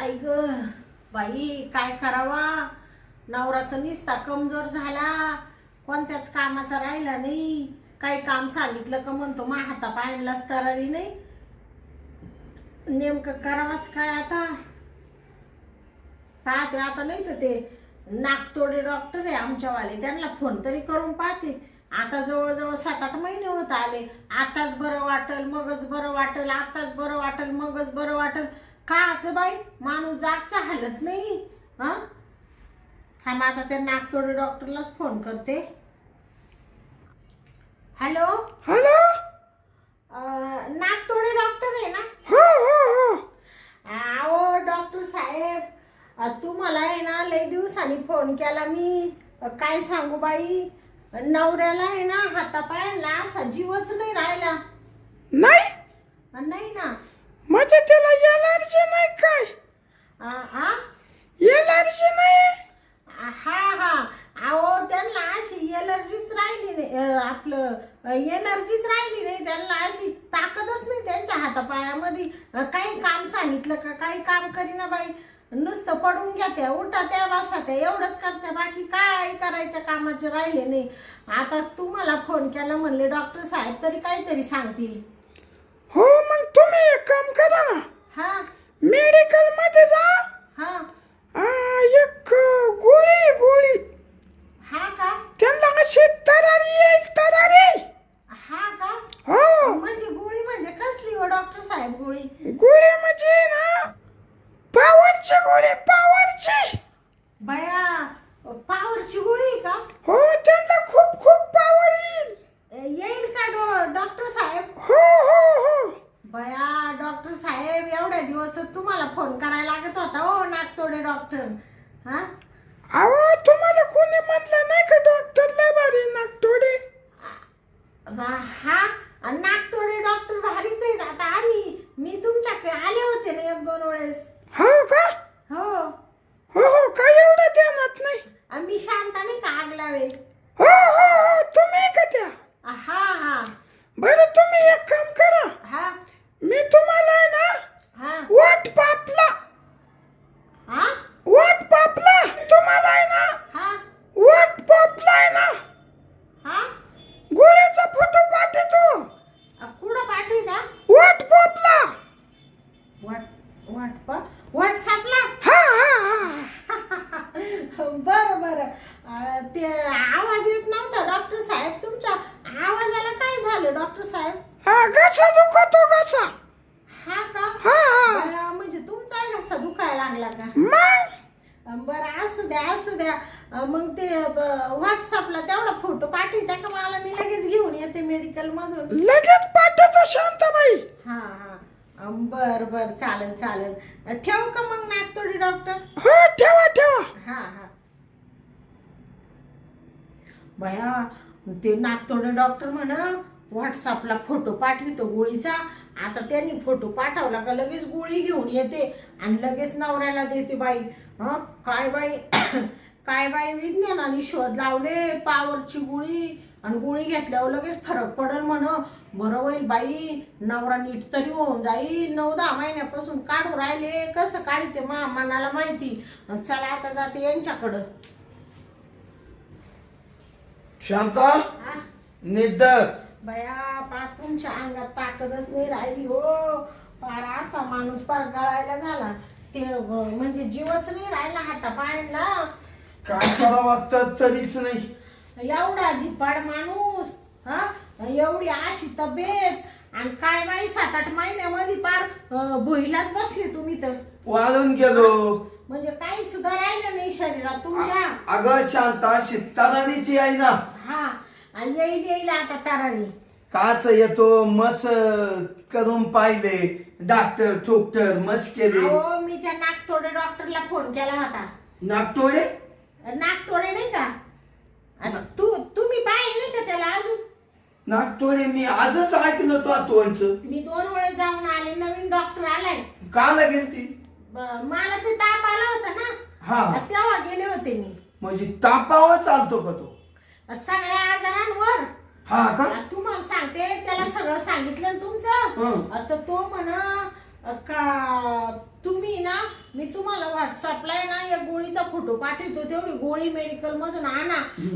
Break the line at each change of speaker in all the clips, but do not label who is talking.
आई ग बाई, काय करावा. नवरा तर निसता कमजोर झाला, कोणत्याच कामाचा राहिला नाही. काही काम सांगितलं का म्हणतो मा हाता पायांनाच तरारी नाही. नेमकं करावाच काय आता. पाहते आता, नाही तर ते नाकतोडे डॉक्टर आहे आमच्यावाले, त्यांना फोन तरी करून पाहते. आता जवळजवळ 7-8 महिने होत आले. आताच बरं वाटल मगच बरं वाटल, आताच बरं वाटल मगच बरं वाटल. काच बाई, माणूस जागचा हालत नाही. हा थांबा, आता त्या नाकतोडे डॉक्टरलाच फोन करते. Hello
hello.
नाकतोडे डॉक्टर आहे ना?
हो हो हो.
अहो डॉक्टर साहेब, तुम्हाला आहे ना लई दिवसांनी फोन केला मी. काय सांगू बाई, नवऱ्याला आहे ना हातापायांना असा जीवच नाही राहिला.
नाही
नाही ना.
म्हणजे त्याला एलर्जी नाही काय?
आ
एलर्जी नाही?
हा हा. अहो त्यांना अशी एलर्जीच राहिली नाही, आपलं एनर्जीच राहिली नाही. त्यांना अशी ताकदच नाही त्यांच्या हातापायामध्ये. काही काम सांगितलं का काही काम करीना बाई. नुसतं पडून घ्या, त्या उठा त्या बसा त्या एवढंच करत्या, बाकी काय करायच्या कामाचे राहिले नाही. आता तुम्हाला फोन केला म्हणले डॉक्टर साहेब तरी काहीतरी सांगतील.
हो, मग तुम्ही एक काम करा ना,
हा
मेडिकल मध्ये जा.
हा
एक गोळी
हा का?
त्यांना अशी तरारी येईल, तरारी.
हा का?
हो.
म्हणजे गोळी म्हणजे कसली हो डॉक्टर साहेब?
गोळी म्हणजे ना पावरची गोळी, पावरची.
बया, पावरची गोळी आहे का?
हो, त्यांना खूप खूप पावर येईल.
येईल का डॉक्टर साहेब?
हो हो हो.
बया डॉक्टर साहेब, एवढ्या दिवस तुम्हाला फोन करायला लागत होता हो नाकतोडे डॉक्टर. हा
अहो, तुम्हाला कोणी म्हणलं नाही का डॉक्टर लय भारी नाकतोडे?
हा नाकतोडे डॉक्टर भारीच आहेत. आता मी तुमच्याकडे आले होते ना 1-2 वेळेस.
हो का?
हो.
हो हो, काय एवढं ध्यानात नाही.
मी शांता नाही का आगलावे?
हो हो हो, तुम्ही का त्या?
हा हा
बरं, तुम्ही एक काम करा,
हा
मी तुम्हाला आहे ना
हा
वाट पापला,
हा
वाट पापला तुम्हाला आहे ना,
हा
वाट पापला आहे ना,
हा
गोळ्याचा फोटो पाठवतो.
कुठं पाठवी का?
वाट पापला.
व्हॉट्सअपला?
हा हा हा.
बरं बरं. ते आवाज येत नव्हता डॉक्टर साहेब, तुमच्या आवाजाला काय झालं डॉक्टर साहेब?
घसा दुखतो, घसा.
हा का?
हा हा.
बया, म्हणजे तुमचा घसा दुखायला लागला का?
मग
बरं, असू द्या असू द्या. मग ते व्हॉट्सअपला तेवढा फोटो पाठवता का मला? मी लगेच घेऊन येते मेडिकल मधून.
लगेच पाठवतो शांताबाई.
हा हा. बर बर, चालेल चालेल. ठेवू का मग नागतोडी डॉक्टर?
हो, ठेवा ठेवा.
हा हा. बया, ते नागतोडे डॉक्टर म्हणा व्हॉट्सअपला फोटो पाठवितो गोळीचा. आता त्यांनी फोटो पाठवला का लगेच गोळी घेऊन येते आणि लगेच नवऱ्याला देते बाई. हा काय बाई काय बाई, विज्ञानाने शोध लावले पावरची गोळी. आणि गोळी घेतल्यावर लगेच फरक पडेल म्हण. बरं होईल बाई, नवरा नीट तरी होऊन जाईल. 9-10 महिन्यापासून काढू राहिले, कसं काढते मनाला माहिती. चला आता जाते यांच्याकडं.
शांता,
हा
निदक.
बया, पार तुमच्या अंगात ताकदच नाही राहिली हो. पार असा माणूस पार गळायला झाला. ते म्हणजे जीवच नाही राहिला हातापायांना.
काय करावं तरीच नाही.
एवढा धिप्पाड माणूस, हा एवढी अशी तब्येत. आणि काय बाई 7-8 महिन्यामध्ये पार भुईलाच बसले तुम्ही तर.
वाळून गेलो.
म्हणजे काही सुद्धा राहिलं नाही शरीरात तुमच्या.
अगं शांता, तरारीची आहे ना.
हा, आणि येईल आता तरारी.
काच येतो, मस करून पाहिले, डॉक्टर ठोक्टर मस केले.
हो, मी त्या नाकतोडे डॉक्टरला फोन केला होता.
नागतोडे?
नाकतोडे नाही का? आणि तुम्ही पाहिलं नाही का त्याला अजून?
नागतोडे मी आजच ऐकलं तो तोंडचं.
मी 2 वेळेस जाऊन आले, नवीन डॉक्टर आलाय.
का लागेल ती?
मला ते ताप आला होता ना,
हा,
तेव्हा गेले होते मी.
म्हणजे तापावर चालतो का तो?
सगळ्या आजारांवर.
हा का?
तुम्हाला सांगते, त्याला सगळं सांगितलं तुमचं. तर तो म्हणा का तुम्ही ना मी तुम्हाला व्हॉट्सअपला आहे ना एक गोळीचा फोटो पाठवतो, तेवढी गोळी मेडिकल मधून आणा.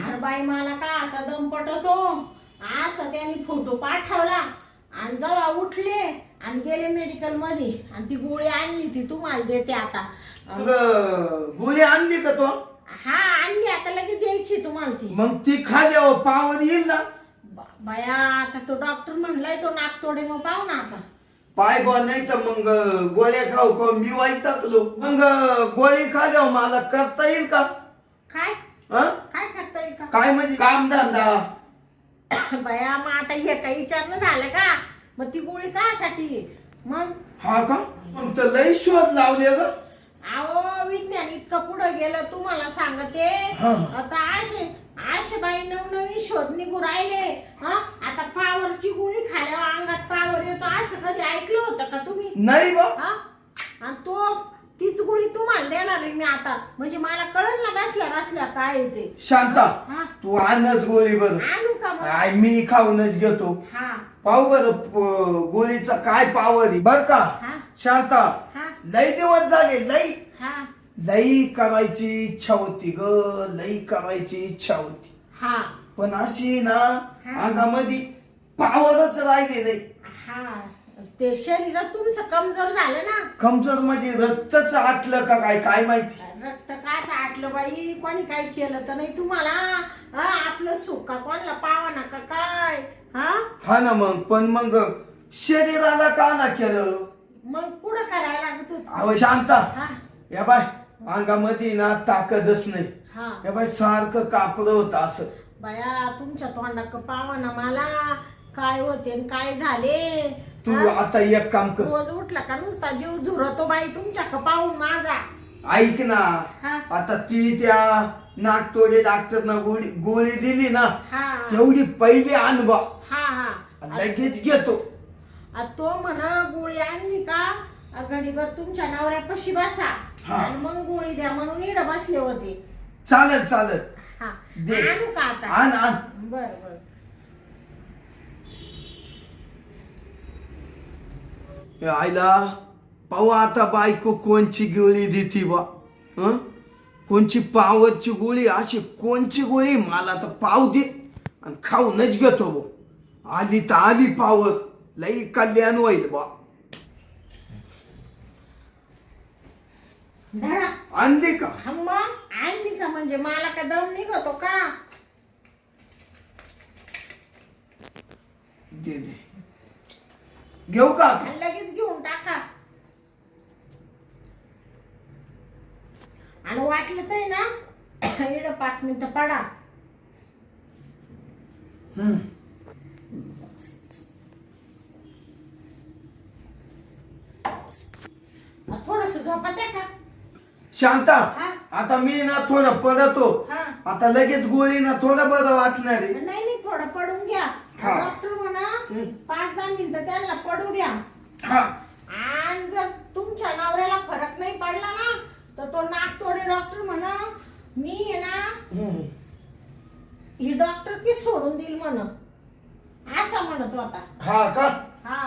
अरे बाई मला का असा दम पटतो, असं त्यांनी फोटो पाठवला आणि जेव्हा उठले आणि गेले मेडिकल मध्ये आणि ती गोळी आणली, ती तुम्हाला देते आता.
मग गोळी आणली का तो?
हा आणली, आता लगेच द्यायची तुम्हाला ती.
मग ती खाल्यावर पावर येईल ना?
बाया आता तो डॉक्टर म्हणलाय तो नाकतोडे, मग पाहू ना आता.
पाय बा नाही तर मग गोळ्या खाऊ का मी वैतागलो. मग गोळी खाल्यावर मला करता येईल का?
काय
हं?
काय करता येईल का?
काय म्हणजे काम धंदा?
बया मग आता हे काही विचारणं झालं का? मग ती गोळी कासाठी मग?
हा का? मग तर लई शोध लावले ग.
अहो विज्ञान इतकं पुढं गेलं तुम्हाला सांगते.
हा.
आता असे असे बाई नवनवीन शोध निघू राहिले. आता पावरची गोळी खाल्यावर अंगात पावर येतो, असं कधी ऐकलं होतं का तुम्ही?
नाही बा.
आणि तो तीच गोळी तुम्हाला देणार आहे मी आता, म्हणजे मला कळलं ना बसल्या बसल्या काय येते.
शांता
हा.
तू आणच गोळी बर.
आणू का मग?
काय मी खाऊनच घेतो.
हा
पाहू बर गोळीचा काय पावर आहे बर का.
हा
शांता
हा
लई दिवस झाले, लई
हा
लई करायची इच्छा होती ग, लई करायची इच्छा होती.
हा
पण अशी ना
हा.
अंगामध्ये पावरच राहिले नाही.
हा ते शरीर तुमचं कमजोर झालं ना.
कमजोर म्हणजे रक्तच आटलं का काय काय माहिती.
रक्त काय आटलं बाई, कोणी काय केलं तर नाही तुम्हाला. आपलं सुख का कोणाला पावा नका काय.
हा ना मग पण मग शरीराला का ना केलं.
मग पुढं करायला लागत होत.
अहो शांता
हा
या बाय अंगामध्ये ना ताकदच नाही.
हा
या बाय सारखं कापड होत असं.
बाया तुमच्या तोंडाक पावा ना मला काय होते आणि काय झाले.
तू आता एक काम कर.
रोज उठला का नुसता जीव झुरतो बाई तुमच्या पाहून माझा.
ऐक ना
हा.
आता ती त्या नागतोडे डॉक्टरना गोळी दिली ना,
हा
तेवढी पहिली अनुभव
हा हा
लगेच घेतो.
तो म्हणा गोळी आणली का घडीभर तुमच्या नवऱ्यापाशी बसा
हा.
आणि मग गोळी द्या म्हणून इड बसले होते.
चालेल चालेल
हा
दे.
आणू का आता?
आण आण.
बर बर
हे आईला पाहू आता बायको कोणची गोळी देती बा. हं? कोणची पावरची गोळी, अशी कोणची गोळी मला तर पाव दे आणि खाऊनच घेतो बो. आली तर आली पावर, लई कल्याण होईल बा.
धरा.
आणली का?
हा मग आणली का म्हणजे मला का दम निघतो का?
दे दे. घेऊ का?
आणि लगेच घेऊन टाका. आणि वाटलं तर ना इड 5 मिनिटं पडा.
हम्म.
थोडस झोपत आहे का?
शांता
हा.
आता मी ना थोडं पडतो.
हा
आता लगेच गोळी ना थोडं बरं वाटणार आहे.
नाही नाही थोडं पडून घ्या.
हा.
डॉक्टर म्हणा 5-10 मिनिटं त्यांना पडू द्या.
हा
आणि जर तुमच्या नवऱ्याला फरक नाही पडला ना तर तो नाकतोडे डॉक्टर म्हणा मी आहे ना
हम्म.
ही डॉक्टर की सोडून देईल म्हण, असं म्हणत होता.
हा का?
हा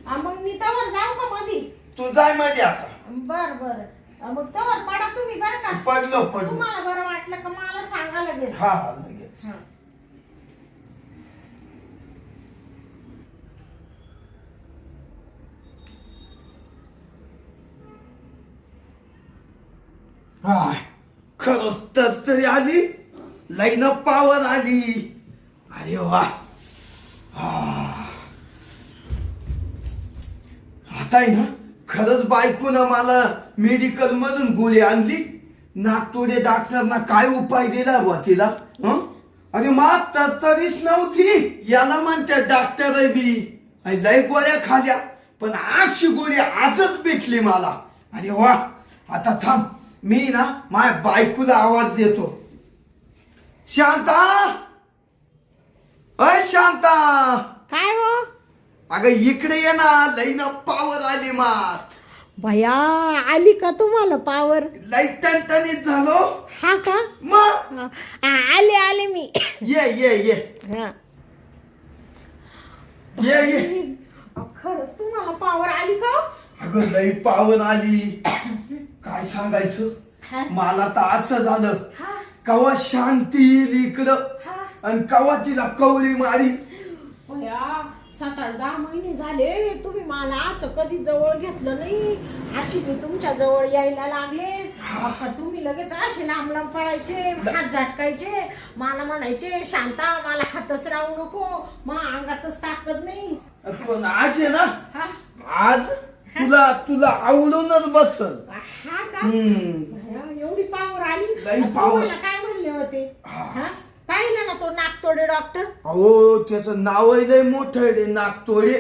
हा मग मी तवर जाऊ का मधी?
तू जाय मध्ये आता.
बर बर मग तवर पडा तुम्ही बर का.
पडलो पडलो.
तुम्हाला बरं वाटलं का मला सांगा लगेच.
हा लगेच.
हा.
हाय खरंच तर तरी आली, लाईन पावर आली. अरे वा. आता आहे ना खरंच बायकोनं मला मेडिकल मधून गोळी आणली. नागतोडे डॉक्टरना काय उपाय दिला बुवा तिला. हं? अरे मात तरीच नव्हती. याला म्हणते डॉक्टर बी लय गोळ्या खाल्या पण अशी गोळी आजच भेटली मला. अरे वा. आता थांब मी ना माझ्या बायकोला आवाज देतो. शांता, अय शांता.
काय हो?
अगं इकडे ये ना, लई ना पावर आली मात.
भया आली का तुम्हाला पावर?
लई टणटणीत झालो.
हा का?
मग
आले आले मी.
ये ये ये
हा.
ये ये.
खरंच तुम्हाला पावर आली का?
अगं लई पावर आली. काय सांगायचं
हा?
मला तर असं झालं
हा?
कवा शांती येईल इकडं
हा?
आणि कवा तिला कवळी मारी.
बया 7-8-10 महिने झाले तुम्ही मला असं कधी जवळ घेतलं नाही. अशी मी तुमच्या जवळ यायला लागले बाप्पा, तुम्ही लगेच असे लांब लांब पळायचे, हात झटकायचे, मला म्हणायचे शांता मला हातच राहू नको, मग अंगातच ताकद नाही.
पण आज आहे ना,
हा?
आज तुला आवडूनच बसल.
हा का?
हम्म.
बया, एवढी पावर आली.
लई power.
तुम्हाला काय म्हणले होते? हा? पाहिलं ना तो नाकतोडे डॉक्टर.
अहो त्याचं नावही लय मोठं आहे रे, नागतोडे.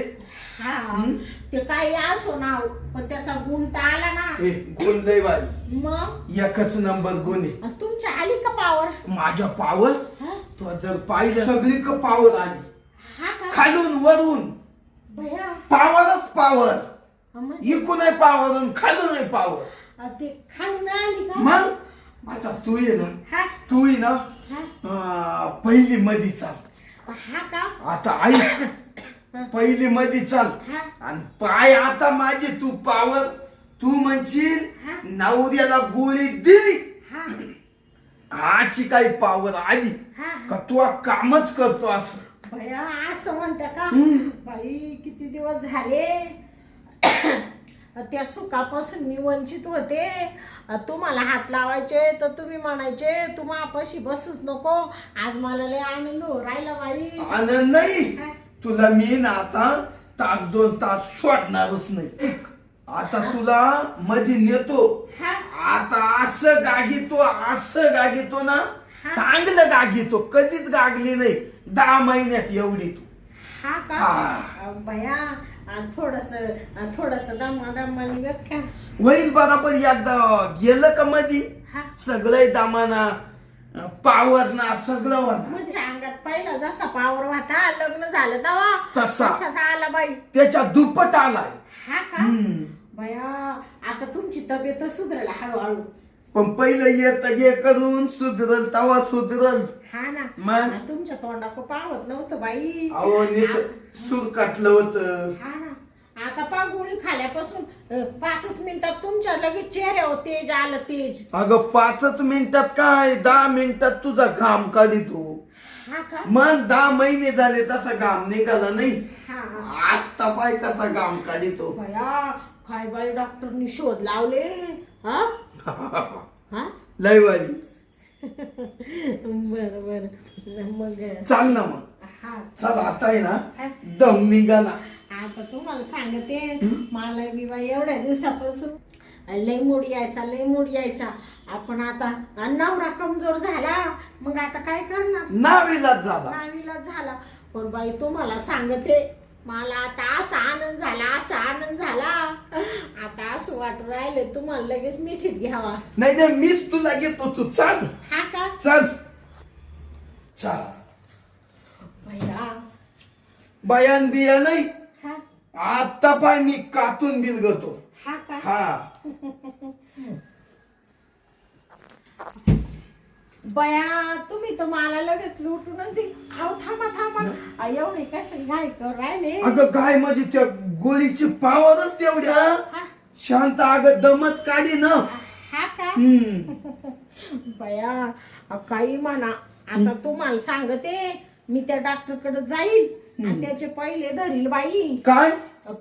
हा, ते काही असो नाव, पण त्याचा गुण तर आला ना.
ए गुण लय बाई,
मग
एकच नंबर गुण आहे.
आणि तुमच्या आली का पावर?
माझ्या पावर
हा?
तो जर पाहिलं सगळी का पावर आली,
हा का?
खालून वरून
भया,
पावरच पावर.
म्हणजे
इकून आहे पावर आणि खालून आहे पावर.
ते खालून आली का?
मग आता तू ये ना,
हा?
तू ये ना,
हा?
पहिली मध्ये चाल.
हा का?
आता ऐक, पहिली मध्ये चाल
हा?
आणि पाय आता माझी तू पावर. तू म्हणशील
हा?
नवऱ्याला गोळी दिली,
हा?
आजची काही पावर आली
हा?
का तू कामच करतो असं.
भया असं म्हणते का?
हम्म.
बाई किती दिवस झाले त्या सुखापासून मी वंचित होते. तुम्हाला हात लावायचे तर तुम्ही म्हणायचे तू मापाशी बसूच नको. आज मला लय आनंद हो राहिला बाई.
आनंद नाही,
हा?
तुला मी ना आता 1-2 तास सोडणारच नाही. आता तुला मध्ये नेतो.
हा?
आता असं गागीतो ना, चांगलं गागीतो. कधीच गागली नाही 10 महिन्यात एवढी तू.
हा का?
हा.
बया थोडस दमाने बर का?
होईल बरोबर. एकदा गेलं का मधी
हा?
सगळं दामाना पावर ना सगळं होणार.
म्हणजे अंगात पहिला जसा पावर होता लग्न झालं तेव्हा
तसा.
तसाच आला बाई.
त्याच्या दुप्पट आलाय.
हा का?
हम्म.
बया आता तुमची तब्येत सुधरेल हळूहळू.
पण पहिलं येत हे करून सुधरल तवा सुधरल.
हा ना.
मग?
तुमच्या तोंडाक पावत नव्हतं बाई.
अहो नीट सूर काटलं होतं.
हा ना. आता पा गोळी खाल्यापासून 5 मिनिटात तुमच्या लगेच चेहऱ्यावर तेज आलं तेज.
अगं 5 मिनिटात काय 10 मिनिटात तुझा घाम काढितो.
हा का?
मग 10 महिने झाले तसा घाम निघाला नाही.
हा.
आता पाय कसा घाम काढितो.
बया काय बाई डॉक्टरनी शोध लावले. हा? हा?
लय बाई.
बर मग
चाल ना मग.
हा.
चल आता आहे ना दम निघा ना.
आता तुम्हाला सांगते मला बी बाई एवढ्या दिवसापासून लय मूड यायचा. आपण आता नवरा कमजोर झाला मग आता काय करणार?
नाविलाज झाला.
नावीलाज झाला. पण बाई तुम्हाला सांगते मला आता असा आनंद झाला आता असं वाटू राहिले तुम्हाला लगेच मिठीत घ्यावा.
नाही मीच तुला घेतो. तू चाल.
हा का?
चल चल.
भैया.
बयान बिया नाही.
हा?
आता पाय मी कातून बिलगतो.
हा का?
हा.
बया तुम्ही तर मला लगेच लुटून अहो थांबा एवढी कशी घाई कर राहिले.
अगं काय म्हणजे त्या गोळीची पावरच तेवढ्या.
हा?
शांत अगं दमच काढी ना.
हा का?
हम्म.
बया काही म्हणा आता तुम्हाला सांगते मी त्या डॉक्टर कडे जाईल आणि त्याचे पहिले धरील बाई.
काय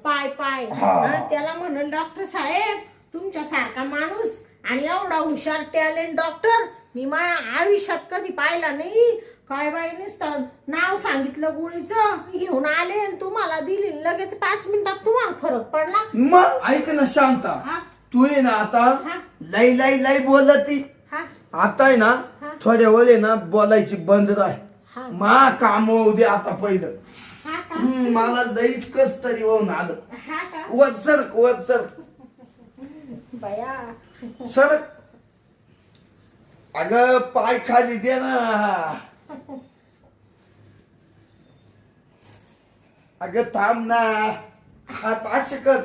पाय
हा.
त्याला म्हणल डॉक्टर साहेब तुमच्या सारखा माणूस आणि एवढा हुशार टॅलेंट डॉक्टर मी माझ्या आयुष्यात कधी पाहिला नाही. काय बाई नुसतं नाव सांगितलं गोळीचं घेऊन आले आणि तुम्हाला दिली लगेच 5 मिनिटात तुम्हाला फरक पडला.
मग ऐक ना शांता,
हा?
तू आहे ना आता
हा?
लई बोलती.
हा?
आता आहे ना
हा?
थोड्या वेळ आहे ना बोलायची बंद राह.
हा?
मा काम होऊ दे आता पहिलं.
हा का?
मला लईच कस तरी होऊन आलं.
हा का?
वर सर
बया
सर. अगं पाय खाली दे ना. अगं थांब ना. हात असे कर.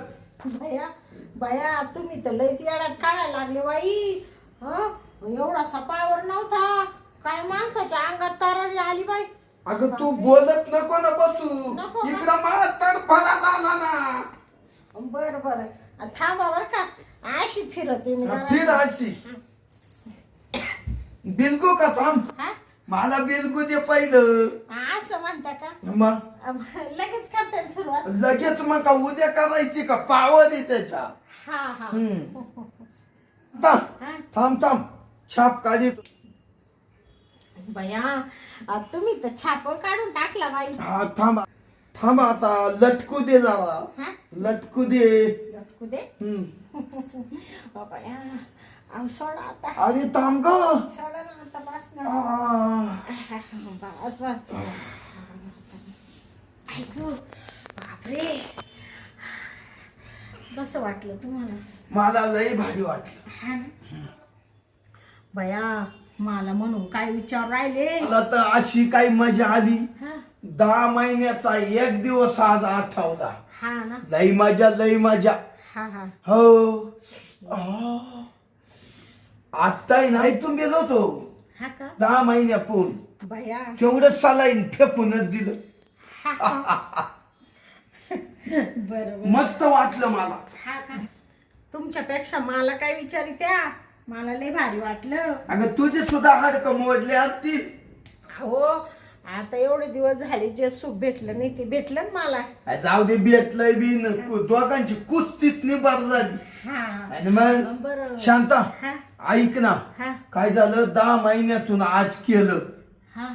बया तुम्ही तर लयच येड्यात काढायला लागले बाई. एवढा पावर नव्हता. काय माणसाच्या अंगात तरारी आली बाई.
अगं तू बोलत नको ना बसू.
नको का?
इकडं मला तडफडा झाला ना.
बर थांबा बर का. अशी फिरते मी जरा.
फिर अशी बिलगू का थांब
हा?
मला बिलगू दे पहिलं.
असं म्हणता का?
मग
लगेच करते सुरुवात.
लगेच मग का उद्या करायची का पावर आहे त्याच्या.
हा हा
थांब
हा.
थांब थांब छाप काढी.
बया तुम्ही तर छाप काढून टाकला बाई.
हा थांब थांब आता लटकू दे जरा.
हा?
लटकू दे.
लटकू दे. बया अहो सोडा आता.
अरे थांब ग.
सोडा ना आता बस ना. बस बस. ऐकू बापरे बस वाटलं तुम्हाला.
मला लय भारी वाटलं.
हा ना? बया मला म्हणून काय विचार राहिले.
मला तर अशी काही मजा आली.
हा
10 महिन्याचा एक दिवस आज आठवला.
हा ना.
लई मजा लई मजा.
हा हा
हो आत्ताही नाही तुम्ही गेलो होतो
हा का
10 महिन्यापून.
बया.
केवढं सलाईन फेकूनच दिलं.
बरोबर.
मस्त वाटलं मला.
हा का तुमच्यापेक्षा मला काय विचारी त्या मला लय भारी वाटलं.
अगं तुझे सुद्धा हाडकं मोडले असतील.
हो आता एवढे दिवस झाले जे सुख भेटलं नाही ते भेटलं ना मला.
जाऊ दे भेटलंय बी दोघांची कुस्तीच निबार झाली.
हा
आणि मग
बरं.
शांता
हा
ऐक ना
हा
काय झालं 10 महिन्यातून आज केलं
हा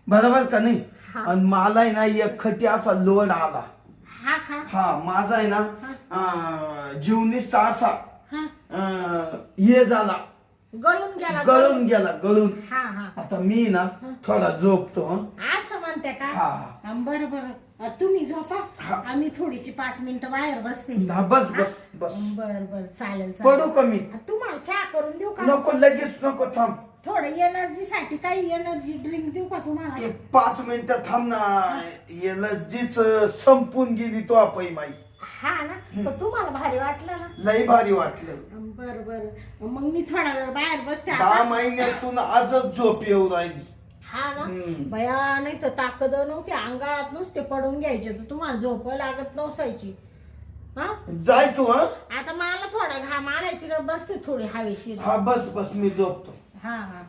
बरोबर का नाही.
हा.
आणि मला आहे ना एकखटी असा लोड आला.
हा का
हा माझा आहे ना जीवनिष्ठ असा
हा
हे झाला
गळून गेला.
गळून गेला गळून.
हा हा
आता मी ना थोडा झोपतो हं.
असं म्हणते का.
हा.
बरं बरं तुम्ही झोपा.
हा.
आम्ही थोडीशी 5 मिनिटं बाहेर बसते.
हा, बस बस बस
बर बर चालेल
पडू
चालेल.
का मी.
तुम्हाला चहा करून देऊ का.
नको लगेच नको थांब.
थोडं एनर्जी साठी काही एनर्जी ड्रिंक देऊ का तुम्हाला.
5 मिनिटं थांब ना. याला जीच संपून गेली तो आपई माई.
हा ना पण तुम्हाला भारी वाटलं ना.
लई भारी वाटलं.
बर बर मग मी थोडा वेळ बाहेर बसते
10
आता.
महिन्यातून आजच झोप येऊ राहिली.
हा ना
हम्म.
बया नाही तर ताकद नव्हती अंगात नुसते पडून घ्यायचे तर तुम्हाला झोप लागत नसायची. हा
जाय तू हा.
आता मला थोडा घाम आलाय तिला बसते थोडी हवेशीर.
हा बस बस मी झोपतो.
हा हा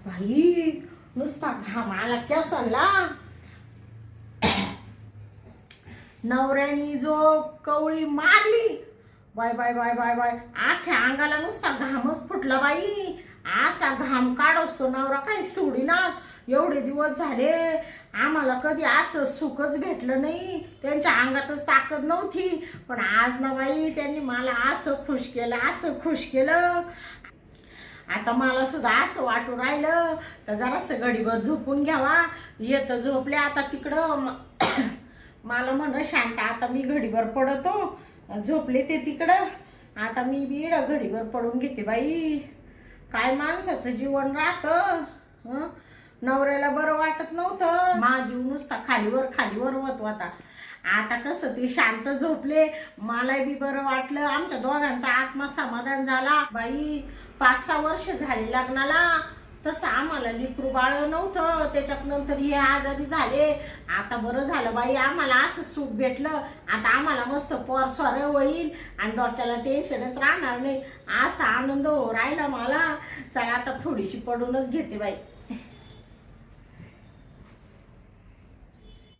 बाई नुसता घाम आला केसाला. नवऱ्यानी जो कवळी मारली bye bye bye bye bye आख्या अंगाला नुसता घामच फुटला बाई. असा घाम काढच तो नवरा काही सोडीना. एवढे दिवस झाले आम्हाला कधी असं सुखच भेटलं नाही. त्यांच्या अंगातच ताकद नव्हती पण आज ना बाई त्यांनी मला असं खुश केलं असं खुश केलं. आता मला सुद्धा असं वाटून राहिलं तर जरासं घडीभर झोपून घ्यावा. येतं झोपले आता तिकडं. मला म्हण शांत आता मी घडीभर पडतो. झोपले ते तिकडं आता मी बी घडीभर पडून घेते बाई. काय माणसाचं जीवन राहतं. नवऱ्याला बरं वाटत नव्हतं. माझा जीव नुसता खालीवर होत होता. आता कसं ते शांत झोपले मला बी बरं वाटलं. आमच्या दोघांचा आत्मा समाधान झाला बाई. 5-6 वर्ष झाली लग्नाला तसं आम्हाला लेकरू बाळ नव्हतं. त्याच्यात नंतर हे आजारी झाले. आता बरं झालं बाई आम्हाला असं सुख भेटलं. आता आम्हाला मस्त पोर सोर होईल आणि डोक्याला टेन्शनच राहणार नाही. असा आनंद हो राहिला मला. चला आता थोडीशी पडूनच घेते बाई.